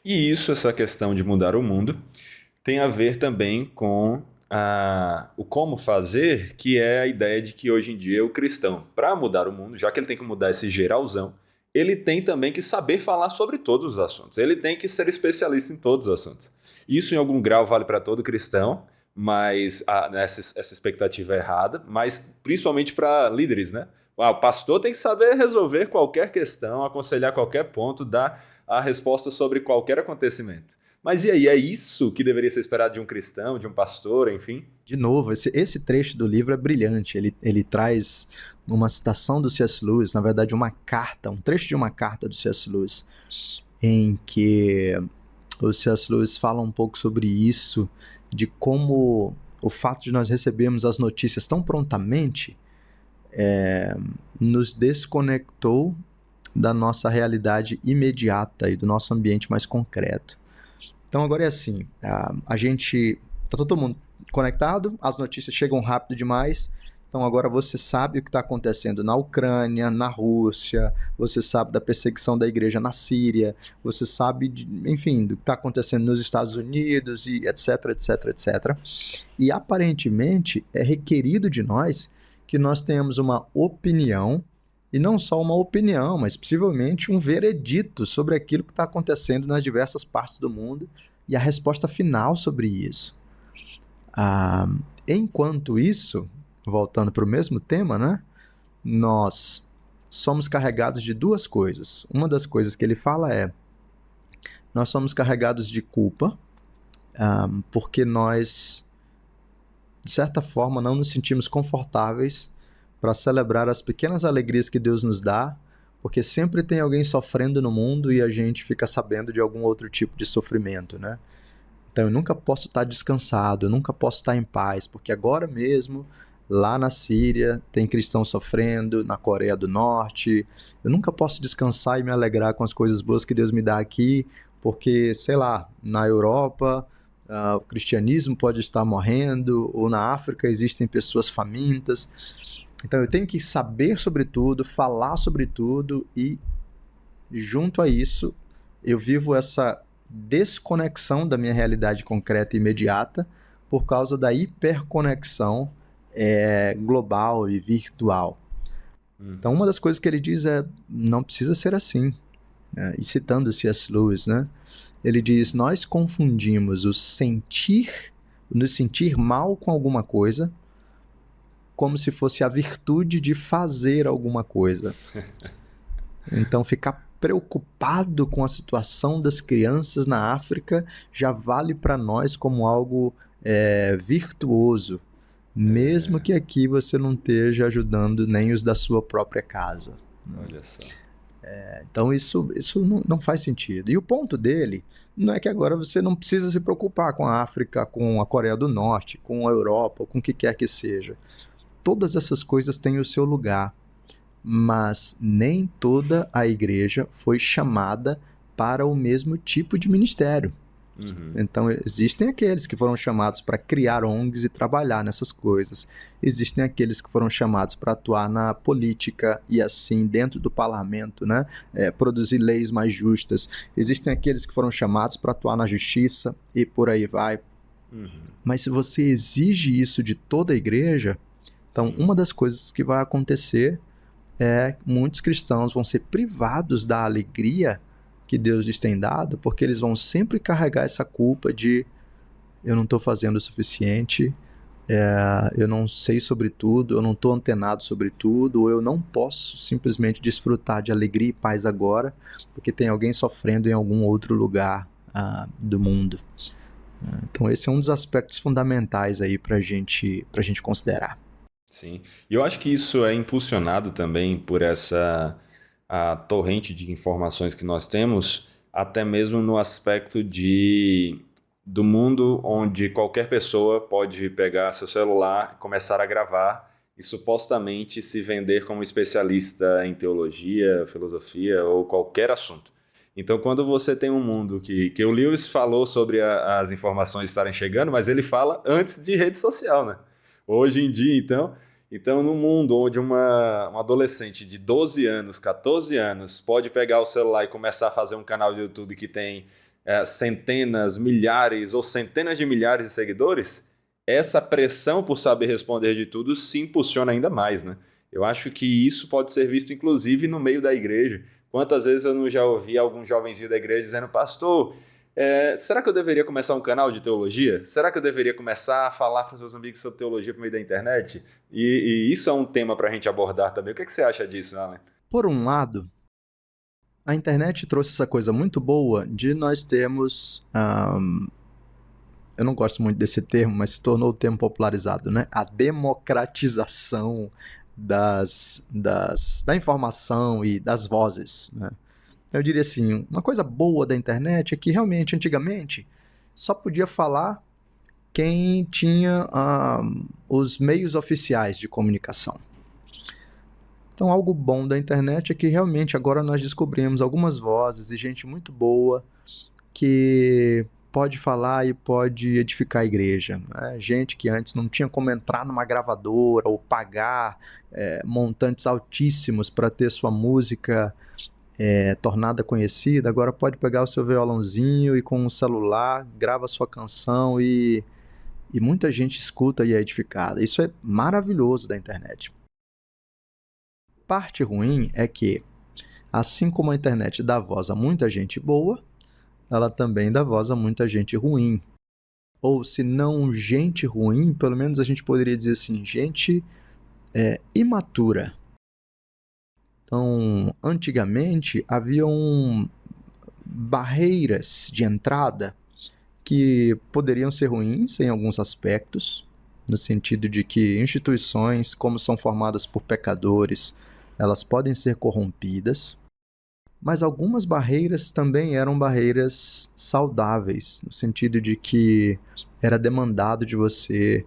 E isso, essa questão de mudar o mundo, tem a ver também com o como fazer, que é a ideia de que hoje em dia o cristão, para mudar o mundo, já que ele tem que mudar esse geralzão, ele tem também que saber falar sobre todos os assuntos. Ele tem que ser especialista em todos os assuntos. Isso, em algum grau, vale para todo cristão, mas essa expectativa é errada, mas principalmente para líderes, né? O pastor tem que saber resolver qualquer questão, aconselhar qualquer ponto, dar a resposta sobre qualquer acontecimento. Mas e aí, é isso que deveria ser esperado de um cristão, de um pastor, enfim? De novo, esse trecho do livro é brilhante. Ele traz uma citação do C.S. Lewis, na verdade, uma carta, um trecho de uma carta do C.S. Lewis, em que o C.S. Lewis fala um pouco sobre isso, de como o fato de nós recebermos as notícias tão prontamente nos desconectou da nossa realidade imediata e do nosso ambiente mais concreto. Então agora é assim, a gente, tá todo mundo conectado, as notícias chegam rápido demais, então agora você sabe o que está acontecendo na Ucrânia, na Rússia, você sabe da perseguição da igreja na Síria, você sabe, enfim, do que está acontecendo nos Estados Unidos e etc, etc, etc. E aparentemente é requerido de nós que nós tenhamos uma opinião, e não só uma opinião, mas possivelmente um veredito sobre aquilo que está acontecendo nas diversas partes do mundo e a resposta final sobre isso. Ah, enquanto isso, voltando para o mesmo tema, né, nós somos carregados de duas coisas. Uma das coisas que ele fala é: nós somos carregados de culpa, porque nós, de certa forma, não nos sentimos confortáveis para celebrar as pequenas alegrias que Deus nos dá, porque sempre tem alguém sofrendo no mundo e a gente fica sabendo de algum outro tipo de sofrimento, né? Então eu nunca posso estar descansado, eu nunca posso estar em paz, porque agora mesmo, lá na Síria, tem cristãos sofrendo, na Coreia do Norte. Eu nunca posso descansar e me alegrar com as coisas boas que Deus me dá aqui, porque, sei lá, na Europa, o cristianismo pode estar morrendo, ou na África existem pessoas famintas. Então eu tenho que saber sobre tudo, falar sobre tudo e, junto a isso, eu vivo essa desconexão da minha realidade concreta e imediata por causa da hiperconexão global e virtual. Então, uma das coisas que ele diz é: não precisa ser assim. E citando C.S. Lewis, né? Ele diz: nós confundimos nos sentir mal com alguma coisa, como se fosse a virtude de fazer alguma coisa. Então, ficar preocupado com a situação das crianças na África já vale para nós como algo virtuoso, mesmo que aqui você não esteja ajudando nem os da sua própria casa. Olha só. Então isso não faz sentido. E o ponto dele não é que agora você não precisa se preocupar com a África, com a Coreia do Norte, com a Europa, com o que quer que seja. Todas essas coisas têm o seu lugar, mas nem toda a igreja foi chamada para o mesmo tipo de ministério. Então, existem aqueles que foram chamados para criar ONGs e trabalhar nessas coisas. Existem aqueles que foram chamados para atuar na política e, assim, dentro do parlamento, né? Produzir leis mais justas. Existem aqueles que foram chamados para atuar na justiça e por aí vai. Mas se você exige isso de toda a igreja, então uma das coisas que vai acontecer é que muitos cristãos vão ser privados da alegria que Deus lhes tem dado, porque eles vão sempre carregar essa culpa de: eu não estou fazendo o suficiente, eu não sei sobre tudo, eu não estou antenado sobre tudo, ou eu não posso simplesmente desfrutar de alegria e paz agora, porque tem alguém sofrendo em algum outro lugar do mundo. Então esse é um dos aspectos fundamentais aí para gente considerar. Sim. E eu acho que isso é impulsionado também por essa a torrente de informações que nós temos, até mesmo no aspecto do mundo onde qualquer pessoa pode pegar seu celular, começar a gravar e supostamente se vender como especialista em teologia, filosofia ou qualquer assunto. Então, quando você tem um mundo que o Lewis falou sobre as informações estarem chegando, mas ele fala antes de rede social, né? Hoje em dia, então, num mundo onde uma adolescente de 12 anos, 14 anos, pode pegar o celular e começar a fazer um canal do YouTube que tem centenas, milhares ou centenas de milhares de seguidores, essa pressão por saber responder de tudo se impulsiona ainda mais, né? Eu acho que isso pode ser visto, inclusive, no meio da igreja. Quantas vezes eu não já ouvi algum jovenzinho da igreja dizendo: pastor, será que eu deveria começar um canal de teologia? Será que eu deveria começar a falar para os meus amigos sobre teologia por meio da internet? E isso é um tema para a gente abordar também. O que você acha disso, Alan? Por um lado, a internet trouxe essa coisa muito boa de nós termos... eu não gosto muito desse termo, mas se tornou o termo popularizado, né? A democratização da informação e das vozes, né? Eu diria assim, uma coisa boa da internet é que realmente, antigamente, só podia falar quem tinha os meios oficiais de comunicação. Então, algo bom da internet é que realmente agora nós descobrimos algumas vozes e gente muito boa que pode falar e pode edificar a igreja, né? Gente que antes não tinha como entrar numa gravadora ou pagar montantes altíssimos para ter sua música tornada conhecida, agora pode pegar o seu violãozinho e com um celular grava sua canção e muita gente escuta e é edificada. Isso é maravilhoso da internet. Parte ruim é que, assim como a internet dá voz a muita gente boa, ela também dá voz a muita gente ruim. Ou se não gente ruim, pelo menos a gente poderia dizer assim, gente imatura. Então, antigamente, haviam barreiras de entrada que poderiam ser ruins em alguns aspectos, no sentido de que instituições, como são formadas por pecadores, elas podem ser corrompidas, mas algumas barreiras também eram barreiras saudáveis, no sentido de que era demandado de você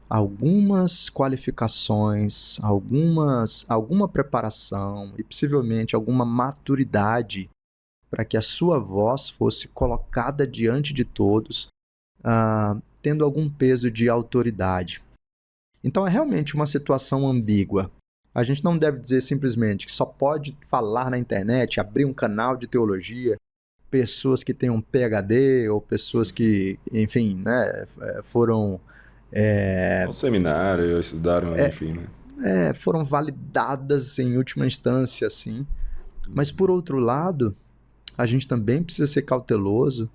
algumas qualificações, alguma preparação e possivelmente alguma maturidade para que a sua voz fosse colocada diante de todos, tendo algum peso de autoridade. Então é realmente uma situação ambígua. A gente não deve dizer simplesmente que só pode falar na internet, abrir um canal de teologia, pessoas que têm um PhD ou pessoas que, enfim, né, foram... Um seminário, estudaram, enfim, né? Foram validadas em última instância, assim. Mas, por outro lado, a gente também precisa ser cauteloso,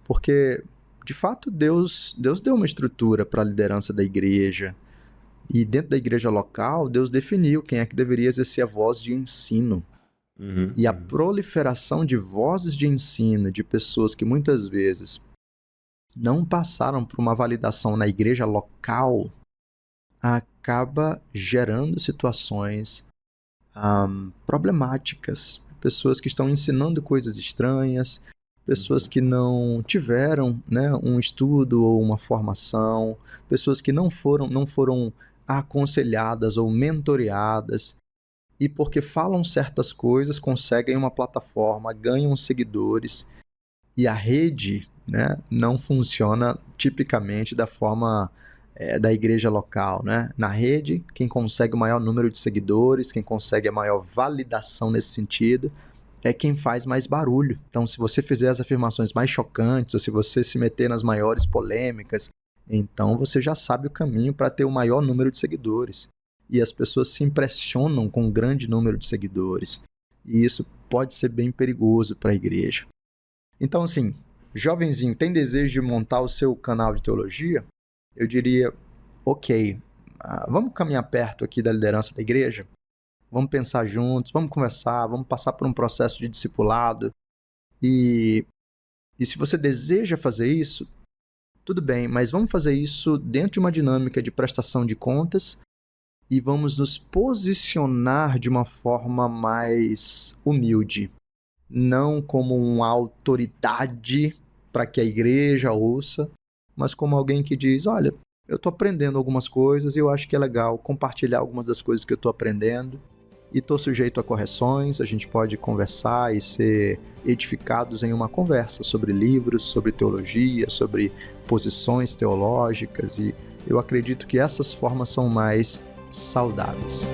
porque, de fato, Deus deu uma estrutura para a liderança da igreja. E dentro da igreja local, Deus definiu quem é que deveria exercer a voz de ensino. E a proliferação de vozes de ensino, de pessoas que muitas vezes não passaram por uma validação na igreja local, acaba gerando situações problemáticas. Pessoas que estão ensinando coisas estranhas, pessoas que não tiveram, né, um estudo ou uma formação, pessoas que não foram aconselhadas ou mentoreadas, e porque falam certas coisas, conseguem uma plataforma, ganham seguidores, e a rede, né, não funciona tipicamente da forma da igreja local, né? Na rede, quem consegue o maior número de seguidores, quem consegue a maior validação nesse sentido, é quem faz mais barulho. Então, se você fizer as afirmações mais chocantes, ou se você se meter nas maiores polêmicas, então você já sabe o caminho para ter o maior número de seguidores. E as pessoas se impressionam com um grande número de seguidores. E isso pode ser bem perigoso para a igreja. Então, assim, jovenzinho, tem desejo de montar o seu canal de teologia? Eu diria, ok, vamos caminhar perto aqui da liderança da igreja? Vamos pensar juntos, vamos conversar, vamos passar por um processo de discipulado. E se você deseja fazer isso, tudo bem, mas vamos fazer isso dentro de uma dinâmica de prestação de contas e vamos nos posicionar de uma forma mais humilde. Não como uma autoridade para que a igreja ouça, mas como alguém que diz, olha, eu estou aprendendo algumas coisas e eu acho que é legal compartilhar algumas das coisas que eu estou aprendendo e estou sujeito a correções, a gente pode conversar e ser edificados em uma conversa sobre livros, sobre teologia, sobre posições teológicas, e eu acredito que essas formas são mais saudáveis.